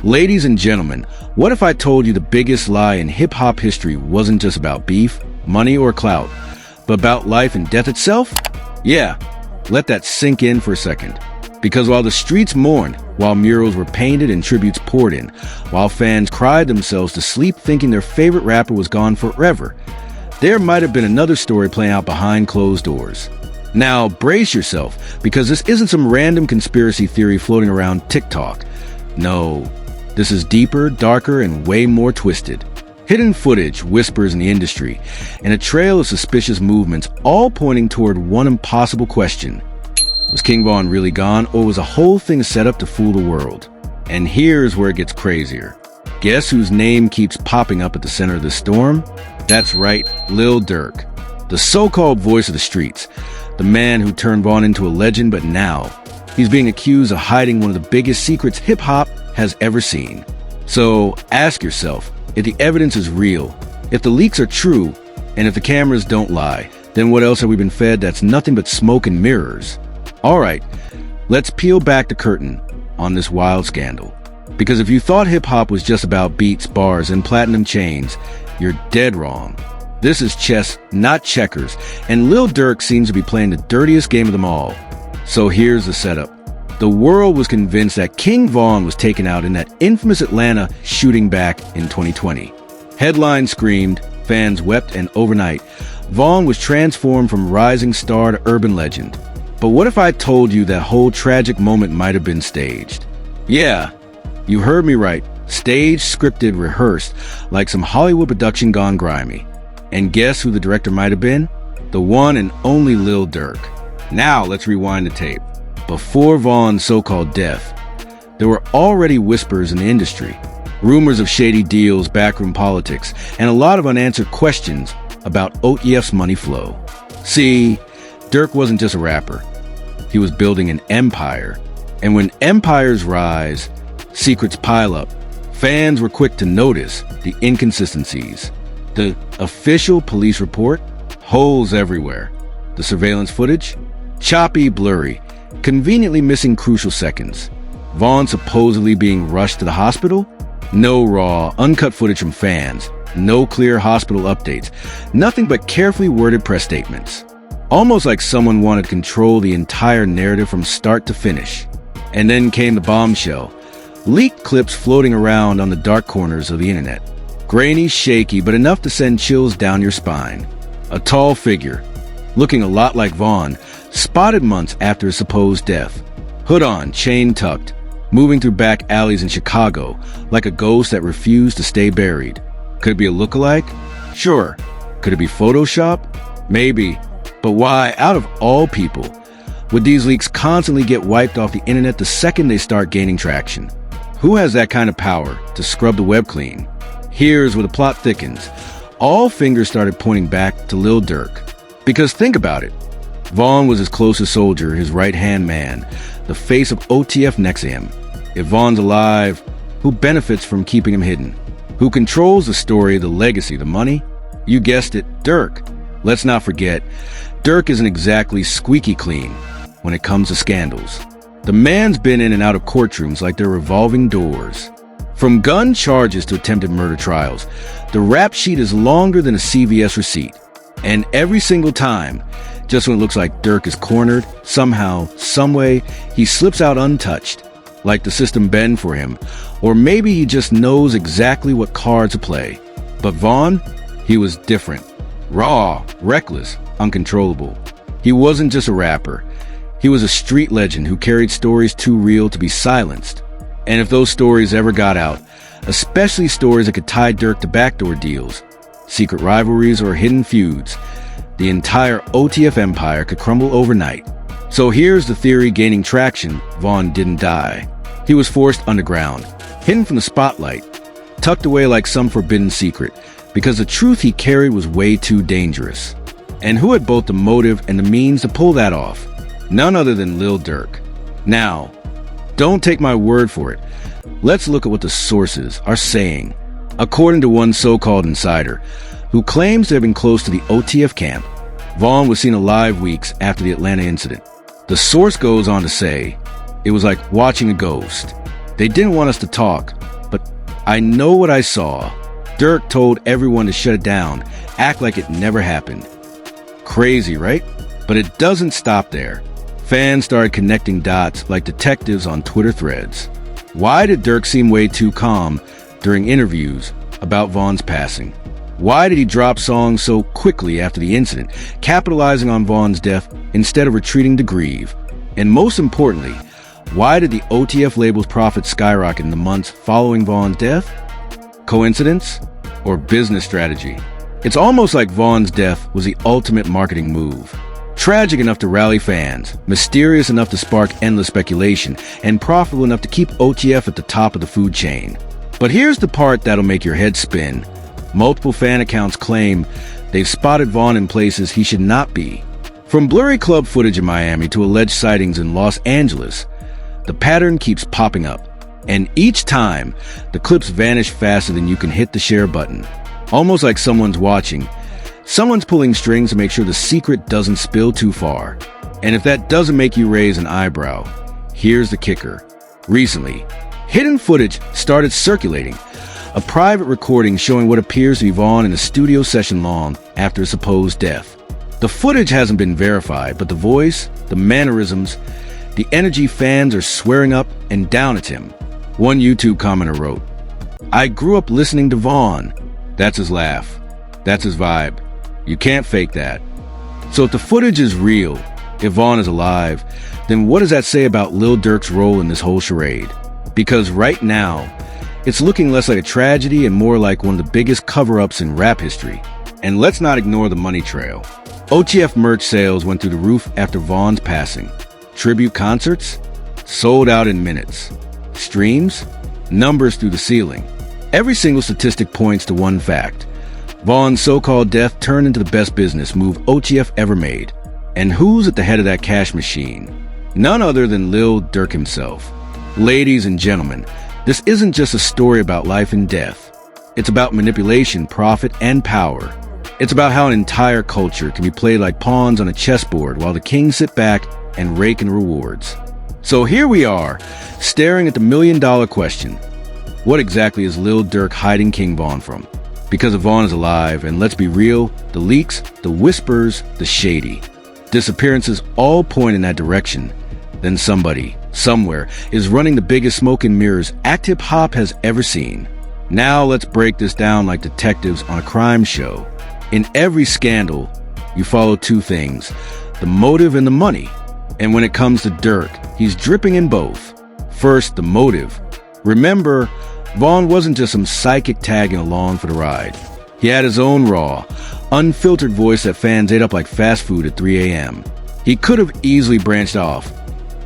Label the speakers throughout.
Speaker 1: Ladies and gentlemen, what if I told you the biggest lie in hip-hop history wasn't just about beef, money, or clout, but about life and death itself? Yeah, let that sink in for a second. Because while the streets mourned, while murals were painted and tributes poured in, while fans cried themselves to sleep thinking their favorite rapper was gone forever, there might have been another story playing out behind closed doors. Now, brace yourself, because this isn't some random conspiracy theory floating around TikTok. No, this is deeper, darker, and way more twisted. Hidden footage, whispers in the industry, and a trail of suspicious movements, all pointing toward one impossible question. Was King Von really gone, or was the whole thing set up to fool the world? And here's where it gets crazier. Guess whose name keeps popping up at the center of the storm? That's right, Lil Durk, the so-called voice of the streets, the man who turned Von into a legend, but now he's being accused of hiding one of the biggest secrets hip-hop has ever seen. So ask yourself, if the evidence is real, if the leaks are true, and if the cameras don't lie, then what else have we been fed that's nothing but smoke and mirrors? All right, let's peel back the curtain on this wild scandal. Because if you thought hip-hop was just about beats, bars, and platinum chains, you're dead wrong. This is chess, not checkers, and Lil Durk seems to be playing the dirtiest game of them all. So here's the setup. The world was convinced that King Von was taken out in that infamous Atlanta shooting back in 2020. Headlines screamed, fans wept, and overnight, Von was transformed from rising star to urban legend. But what if I told you that whole tragic moment might have been staged? Yeah, you heard me right. Staged, scripted, rehearsed, like some Hollywood production gone grimy. And guess who the director might have been? The one and only Lil Durk. Now let's rewind the tape. Before Von's so-called death, there were already whispers in the industry, rumors of shady deals, backroom politics, and a lot of unanswered questions about OTF's money flow. See, Durk wasn't just a rapper. He was building an empire. And when empires rise, secrets pile up. Fans were quick to notice the inconsistencies. The official police report, holes everywhere. The surveillance footage, choppy, blurry, conveniently missing crucial seconds. Von supposedly being rushed to the hospital? No raw, uncut footage from fans. No clear hospital updates. Nothing but carefully worded press statements. Almost like someone wanted to control the entire narrative from start to finish. And then came the bombshell. Leaked clips floating around on the dark corners of the internet. Grainy, shaky, but enough to send chills down your spine. A tall figure, looking a lot like Von, spotted months after his supposed death. Hood on, chain tucked, moving through back alleys in Chicago like a ghost that refused to stay buried. Could it be a lookalike? Sure. Could it be Photoshop? Maybe. But why, out of all people, would these leaks constantly get wiped off the internet the second they start gaining traction? Who has that kind of power to scrub the web clean? Here's where the plot thickens. All fingers started pointing back to Lil Durk. Because think about it. Von was his closest soldier, his right-hand man, the face of OTF next to him. If Von's alive, who benefits from keeping him hidden? Who controls the story, the legacy, the money? You guessed it, Durk. Let's not forget, Durk isn't exactly squeaky clean when it comes to scandals. The man's been in and out of courtrooms like they're revolving doors. From gun charges to attempted murder trials, the rap sheet is longer than a CVS receipt. And every single time, just when it looks like Durk is cornered, somehow, someway, he slips out untouched, like the system bend for him, or maybe he just knows exactly what card to play. But Von, he was different. Raw, reckless, uncontrollable. He wasn't just a rapper. He was a street legend who carried stories too real to be silenced. And if those stories ever got out, especially stories that could tie Durk to backdoor deals, secret rivalries, or hidden feuds, the entire OTF empire could crumble overnight. So here's the theory gaining traction: Von didn't die. He was forced underground, hidden from the spotlight, tucked away like some forbidden secret, because the truth he carried was way too dangerous. And who had both the motive and the means to pull that off? None other than Lil Durk. Now, don't take my word for it. Let's look at what the sources are saying. According to one so-called insider, who claims to have been close to the OTF camp, Von was seen alive weeks after the Atlanta incident. The source goes on to say, it was like watching a ghost. They didn't want us to talk, I know what I saw. Durk told everyone to shut it down, act like it never happened. Crazy, right? But it doesn't stop there. Fans started connecting dots like detectives on Twitter threads. Why did Durk seem way too calm during interviews about Vaughn's passing? Why did he drop songs so quickly after the incident, capitalizing on Vaughn's death instead of retreating to grieve? And most importantly, why did the OTF label's profits skyrocket in the months following Vaughn's death? Coincidence or business strategy? It's almost like Vaughn's death was the ultimate marketing move. Tragic enough to rally fans, mysterious enough to spark endless speculation, and profitable enough to keep OTF at the top of the food chain. But here's the part that'll make your head spin. Multiple fan accounts claim they've spotted Vaughn in places he should not be. From blurry club footage in Miami to alleged sightings in Los Angeles, the pattern keeps popping up. And each time, the clips vanish faster than you can hit the share button. Almost like someone's watching. Someone's pulling strings to make sure the secret doesn't spill too far. And if that doesn't make you raise an eyebrow, here's the kicker. Recently, hidden footage started circulating. A private recording showing what appears to be Vaughn in a studio session long after a supposed death. The footage hasn't been verified, but the voice, the mannerisms, the energy fans are swearing up and down at him. One YouTube commenter wrote, "I grew up listening to Vaughn. That's his laugh. That's his vibe. You can't fake that." So if the footage is real, if Vaughn is alive, then what does that say about Lil Durk's role in this whole charade? Because right now, it's looking less like a tragedy and more like one of the biggest cover-ups in rap history. And let's not ignore the money trail. OTF merch sales went through the roof after Vaughn's passing. Tribute concerts sold out in minutes. Streams, numbers through the ceiling. Every single statistic points to one fact. Vaughn's so-called death turned into the best business move OTF ever made. And who's at the head of that cash machine? None other than Lil Durk himself. Ladies and gentlemen, this isn't just a story about life and death. It's about manipulation, profit, and power. It's about how an entire culture can be played like pawns on a chessboard while the kings sit back and rake in rewards. So here we are, staring at the million-dollar question. What exactly is Lil Durk hiding King Vaughn from? Because if Vaughn is alive, and let's be real, the leaks, the whispers, the shady disappearances all point in that direction, then somebody, somewhere, is running the biggest smoke and mirrors act hip-hop has ever seen. Now let's break this down like detectives on a crime show. In every scandal, you follow two things, the motive and the money. And when it comes to Durk, he's dripping in both. First, the motive. Remember, Vaughn wasn't just some psychic tagging along for the ride. He had his own raw, unfiltered voice that fans ate up like fast food at 3 a.m. He could have easily branched off,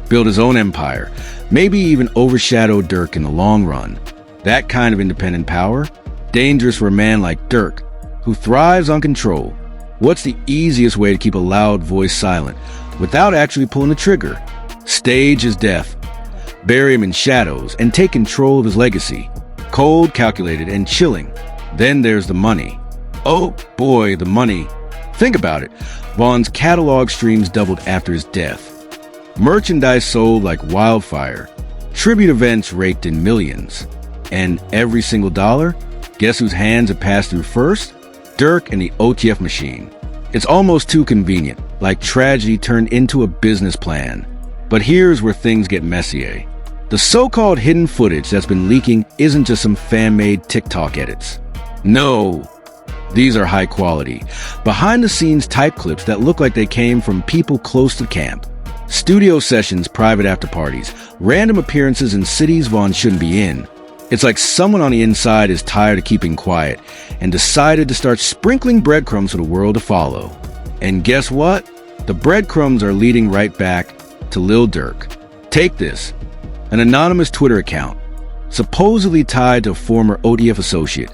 Speaker 1: built his own empire, maybe even overshadowed Durk in the long run. That kind of independent power, dangerous for a man like Durk, who thrives on control. What's the easiest way to keep a loud voice silent without actually pulling the trigger? Stage his death, bury him in shadows, and take control of his legacy. Cold, calculated, and chilling. Then there's the money. Oh boy, the money. Think about it. Vaughn's catalog streams doubled after his death. Merchandise sold like wildfire. Tribute events raked in millions. And every single dollar, guess whose hands it passed through first? Durk and the OTF machine. It's almost too convenient, like tragedy turned into a business plan. But here's where things get messy. The so-called hidden footage that's been leaking isn't just some fan-made TikTok edits. No, these are high quality, behind-the-scenes type clips that look like they came from people close to camp. Studio sessions, private after-parties, random appearances in cities Vaughn shouldn't be in. It's like someone on the inside is tired of keeping quiet and decided to start sprinkling breadcrumbs for the world to follow. And guess what? The breadcrumbs are leading right back to Lil Durk. Take this. An anonymous Twitter account, supposedly tied to a former OTF associate,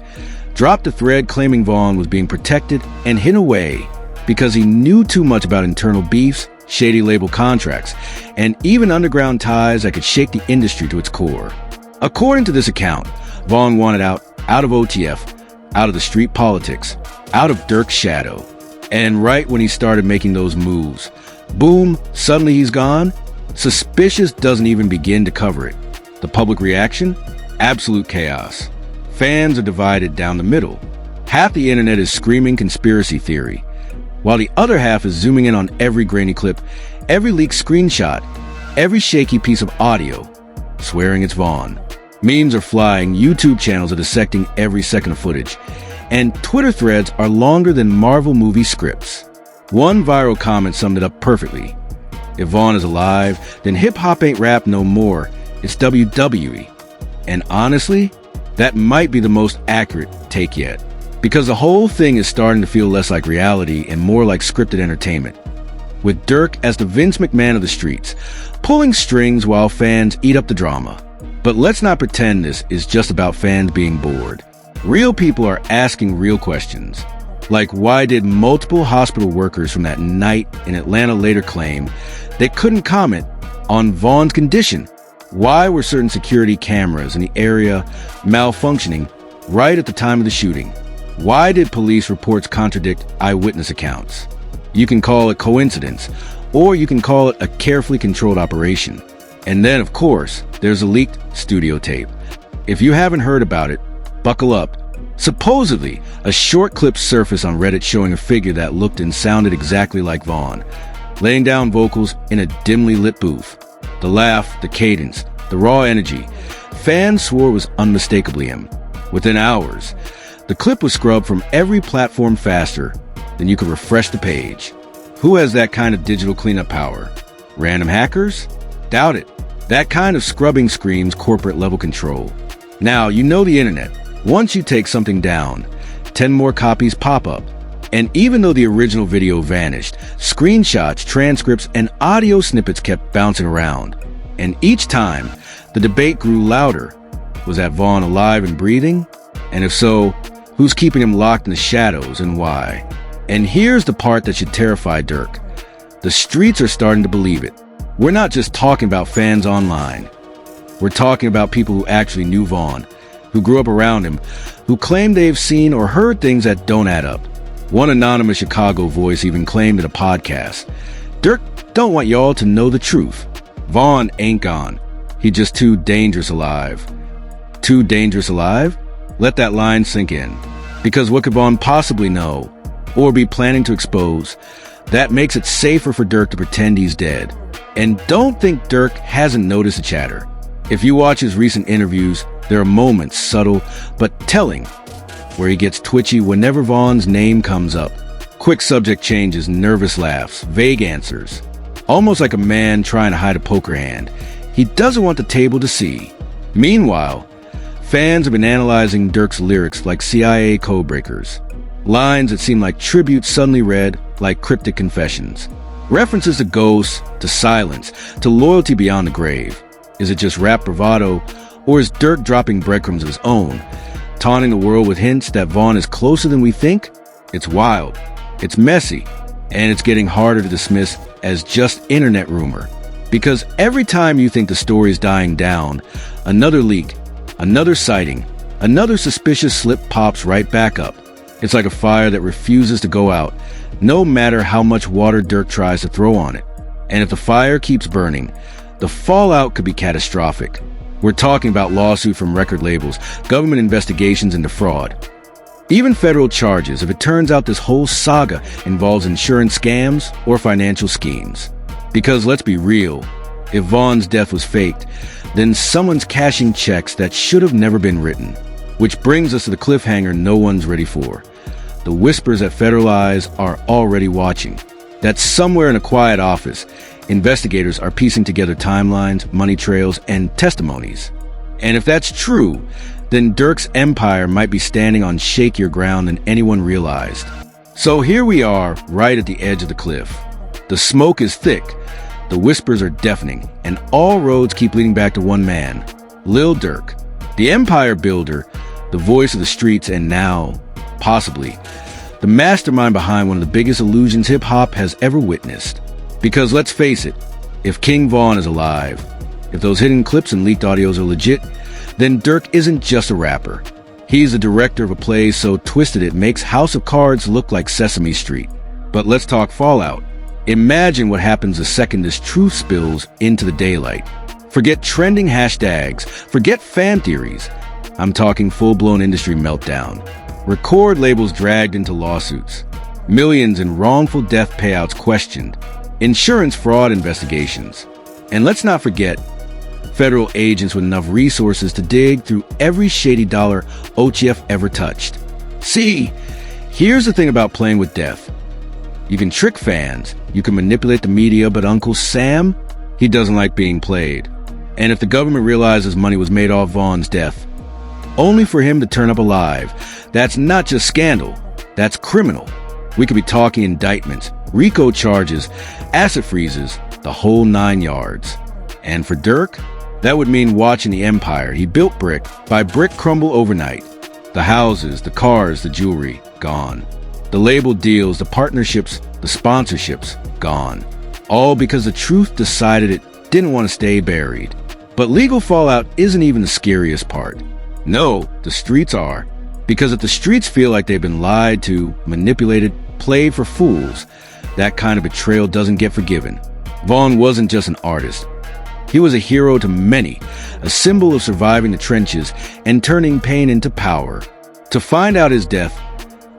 Speaker 1: dropped a thread claiming Vaughn was being protected and hidden away because he knew too much about internal beefs, shady label contracts, and even underground ties that could shake the industry to its core. According to this account, Vaughn wanted out of OTF, out of the street politics, out of Durk's shadow. And right when he started making those moves, boom, suddenly he's gone. Suspicious doesn't even begin to cover it. The public reaction? Absolute chaos. Fans are divided down the middle. Half the internet is screaming conspiracy theory, while the other half is zooming in on every grainy clip, every leaked screenshot, every shaky piece of audio, swearing it's Vaughn. Memes are flying, YouTube channels are dissecting every second of footage, and Twitter threads are longer than Marvel movie scripts. One viral comment summed it up perfectly. If Vaughn is alive, then hip-hop ain't rap no more, it's WWE. And honestly, that might be the most accurate take yet, because the whole thing is starting to feel less like reality and more like scripted entertainment, with Durk as the Vince McMahon of the streets, pulling strings while fans eat up the drama. But let's not pretend this is just about fans being bored. Real people are asking real questions, like why did multiple hospital workers from that night in Atlanta later claim they couldn't comment on Vaughn's condition? Why were certain security cameras in the area malfunctioning right at the time of the shooting? Why did police reports contradict eyewitness accounts? You can call it coincidence, or you can call it a carefully controlled operation. And then, of course, there's a leaked studio tape. If you haven't heard about it, buckle up. Supposedly, a short clip surfaced on Reddit showing a figure that looked and sounded exactly like Vaughn, laying down vocals in a dimly lit booth. The laugh, the cadence, the raw energy, fans swore was unmistakably him. Within hours, the clip was scrubbed from every platform faster than you could refresh the page. Who has that kind of digital cleanup power? Random hackers? Doubt it. That kind of scrubbing screams corporate-level control. Now, you know the internet. Once you take something down, 10 more copies pop up. And even though the original video vanished, screenshots, transcripts, and audio snippets kept bouncing around. And each time, the debate grew louder. Was that Vaughn alive and breathing? And if so, who's keeping him locked in the shadows and why? And here's the part that should terrify Durk. The streets are starting to believe it. We're not just talking about fans online. We're talking about people who actually knew Vaughn, who grew up around him, who claim they've seen or heard things that don't add up. One anonymous Chicago voice even claimed in a podcast, "Durk don't want y'all to know the truth. Vaughn ain't gone. He just too dangerous alive." Too dangerous alive? Let that line sink in. Because what could Vaughn possibly know or be planning to expose? That makes it safer for Durk to pretend he's dead. And don't think Durk hasn't noticed the chatter. If you watch his recent interviews, there are moments, subtle but telling, where he gets twitchy whenever Vaughn's name comes up. Quick subject changes, nervous laughs, vague answers. Almost like a man trying to hide a poker hand. He doesn't want the table to see. Meanwhile, fans have been analyzing Durk's lyrics like CIA codebreakers. Lines that seem like tributes suddenly read like cryptic confessions. References to ghosts, to silence, to loyalty beyond the grave. Is it just rap bravado, or is Durk dropping breadcrumbs of his own, taunting the world with hints that Vaughn is closer than we think? It's wild, it's messy, and it's getting harder to dismiss as just internet rumor. Because every time you think the story is dying down, another leak, another sighting, another suspicious slip pops right back up. It's like a fire that refuses to go out, no matter how much water Durk tries to throw on it. And if the fire keeps burning, the fallout could be catastrophic. We're talking about lawsuits from record labels, government investigations into fraud, even federal charges if it turns out this whole saga involves insurance scams or financial schemes. Because let's be real, if Vaughn's death was faked, then someone's cashing checks that should have never been written. Which brings us to the cliffhanger no one's ready for. The whispers that federal eyes are already watching. That somewhere in a quiet office, investigators are piecing together timelines, money trails, and testimonies. And if that's true, then Durk's empire might be standing on shakier ground than anyone realized. So here we are, right at the edge of the cliff. The smoke is thick, the whispers are deafening, and all roads keep leading back to one man, Lil Durk, the empire builder, the voice of the streets, and now, possibly, the mastermind behind one of the biggest illusions hip-hop has ever witnessed. Because let's face it, if King Vaughn is alive, if those hidden clips and leaked audios are legit, then Durk isn't just a rapper. He's the director of a play so twisted it makes House of Cards look like Sesame Street. But let's talk fallout. Imagine what happens the second this truth spills into the daylight. Forget trending hashtags, forget fan theories. I'm talking full-blown industry meltdown. Record labels dragged into lawsuits. Millions in wrongful death payouts questioned. Insurance fraud investigations. And let's not forget, federal agents with enough resources to dig through every shady dollar OTF ever touched. See, here's the thing about playing with death. You can trick fans, you can manipulate the media, but Uncle Sam, he doesn't like being played. And if the government realizes money was made off Vaughn's death, only for him to turn up alive, that's not just scandal, that's criminal. We could be talking indictments, RICO charges, asset freezes, the whole 9 yards. And for Durk, that would mean watching the empire he built brick by brick crumble overnight. The houses, the cars, the jewelry, gone. The label deals, the partnerships, the sponsorships, gone. All because the truth decided it didn't want to stay buried. But legal fallout isn't even the scariest part. No, the streets are. Because if the streets feel like they've been lied to, manipulated, played for fools, that kind of betrayal doesn't get forgiven. Vaughn wasn't just an artist. He was a hero to many, a symbol of surviving the trenches and turning pain into power. To find out his death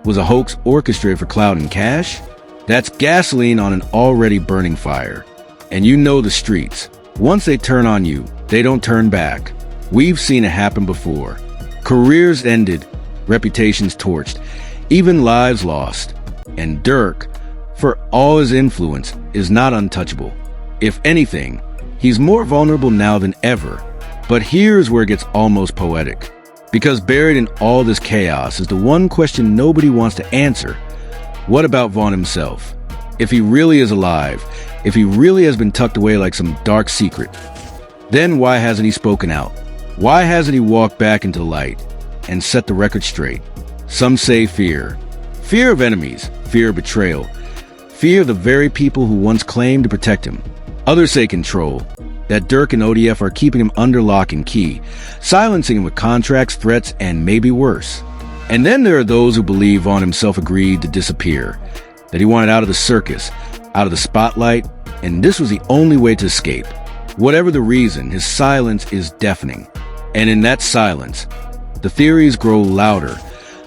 Speaker 1: was a hoax orchestrated for clout and cash, that's gasoline on an already burning fire. And you know the streets. Once they turn on you, they don't turn back. We've seen it happen before. Careers ended, reputations torched, even lives lost. And Durk, for all his influence, is not untouchable. If anything, he's more vulnerable now than ever. But here's where it gets almost poetic. Because buried in all this chaos is the one question nobody wants to answer. What about Vaughn himself? If he really is alive, if he really has been tucked away like some dark secret, then why hasn't he spoken out? Why hasn't he walked back into the light and set the record straight? Some say fear. Fear of enemies, fear of betrayal, fear of the very people who once claimed to protect him. Others say control, that Durk and ODF are keeping him under lock and key, silencing him with contracts, threats, and maybe worse. And then there are those who believe Vaughn himself agreed to disappear, that he wanted out of the circus, out of the spotlight, and this was the only way to escape. Whatever the reason, his silence is deafening. And in that silence, the theories grow louder,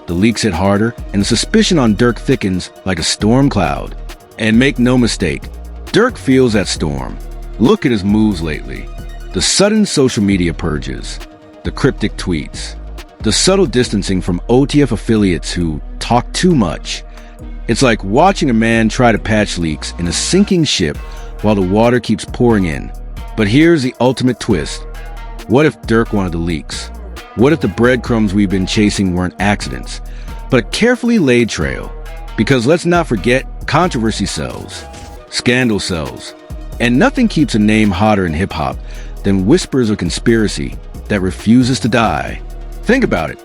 Speaker 1: the leaks hit harder, and the suspicion on Durk thickens like a storm cloud. And make no mistake, Durk feels that storm. Look at his moves lately. The sudden social media purges, the cryptic tweets, the subtle distancing from OTF affiliates who talk too much. It's like watching a man try to patch leaks in a sinking ship while the water keeps pouring in. But here's the ultimate twist. What if Durk wanted the leaks? What if the breadcrumbs we've been chasing weren't accidents, but a carefully laid trail? Because let's not forget, controversy sells, scandal sells, and nothing keeps a name hotter in hip-hop than whispers of conspiracy that refuses to die. Think about it.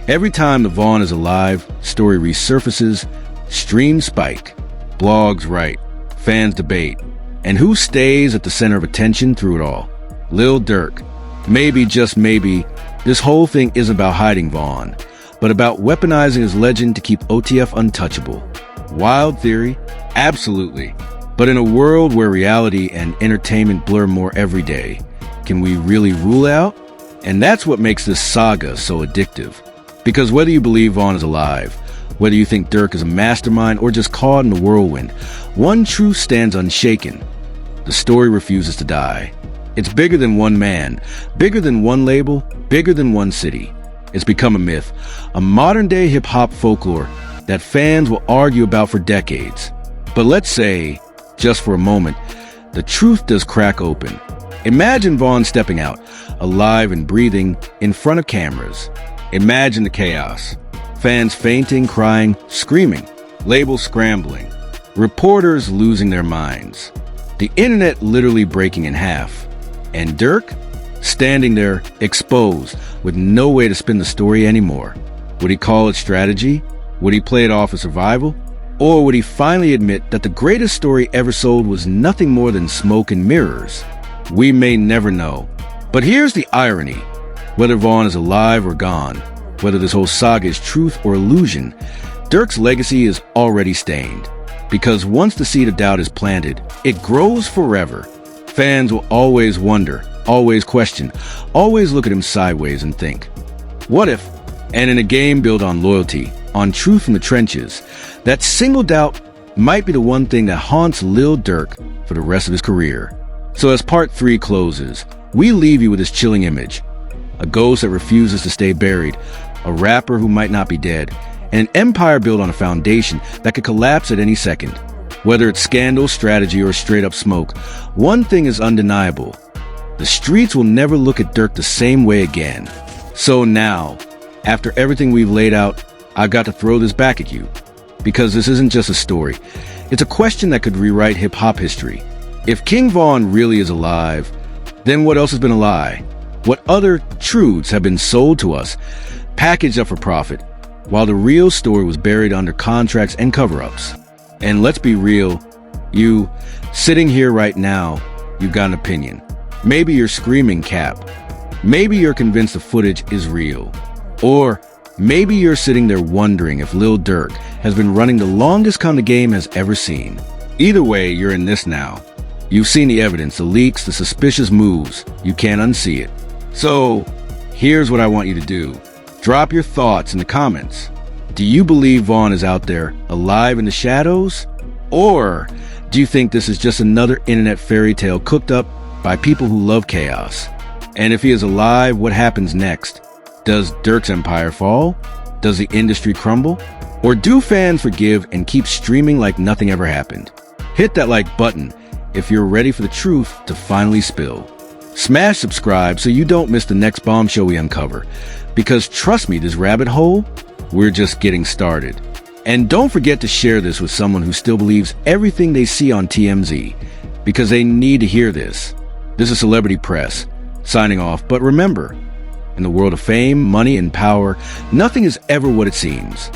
Speaker 1: Every time the Vaughn is alive, story resurfaces, streams spike, blogs write, fans debate, and who stays at the center of attention through it all? Lil Durk. Maybe, just maybe, this whole thing isn't about hiding Vaughn, but about weaponizing his legend to keep OTF untouchable. Wild theory? Absolutely. But in a world where reality and entertainment blur more every day, can we really rule out? And that's what makes this saga so addictive. Because whether you believe Vaughn is alive, whether you think Durk is a mastermind or just caught in the whirlwind, one truth stands unshaken. The story refuses to die. It's bigger than one man, bigger than one label, bigger than one city. It's become a myth, a modern-day hip-hop folklore that fans will argue about for decades. But let's say, just for a moment, the truth does crack open. Imagine Vaughn stepping out, alive and breathing, in front of cameras. Imagine the chaos. Fans fainting, crying, screaming, labels scrambling, reporters losing their minds, the internet literally breaking in half, and Durk standing there exposed with no way to spin the story anymore. Would he call it strategy? Would he play it off as survival? Or would he finally admit that the greatest story ever sold was nothing more than smoke and mirrors? We may never know. But here's the irony. Whether Vaughn is alive or gone, whether this whole saga is truth or illusion, Durk's legacy is already stained. Because once the seed of doubt is planted, it grows forever. Fans will always wonder, always question, always look at him sideways and think, What if, and in a game built on loyalty, on truth from the trenches, that single doubt might be the one thing that haunts Lil Durk for the rest of his career? So as part 3 closes, we leave you with this chilling image. A ghost that refuses to stay buried, a rapper who might not be dead, and an empire built on a foundation that could collapse at any second. Whether it's scandal, strategy, or straight up smoke, one thing is undeniable. The streets will never look at Durk the same way again. So now, after everything we've laid out, I've got to throw this back at you. Because this isn't just a story. It's a question that could rewrite hip-hop history. If King Von really is alive, then what else has been a lie? What other truths have been sold to us, packaged up for profit, while the real story was buried under contracts and cover-ups? And let's be real, you, sitting here right now, you've got an opinion. Maybe you're screaming cap. Maybe you're convinced the footage is real. Or maybe you're sitting there wondering if Lil Durk has been running the longest con the game has ever seen. Either way, you're in this now. You've seen the evidence, the leaks, the suspicious moves. You can't unsee it. So, here's what I want you to do. Drop your thoughts in the comments. Do you believe Vaughn is out there, alive in the shadows? Or do you think this is just another internet fairy tale cooked up by people who love chaos? And if he is alive, what happens next? Does Durk's empire fall? Does the industry crumble? Or do fans forgive and keep streaming like nothing ever happened? Hit that like button if you're ready for the truth to finally spill. Smash subscribe so you don't miss the next bombshell we uncover. Because trust me, this rabbit hole, we're just getting started. And don't forget to share this with someone who still believes everything they see on TMZ, because they need to hear this. This is Celebrity Press, signing off. But remember, in the world of fame, money, and power, nothing is ever what it seems.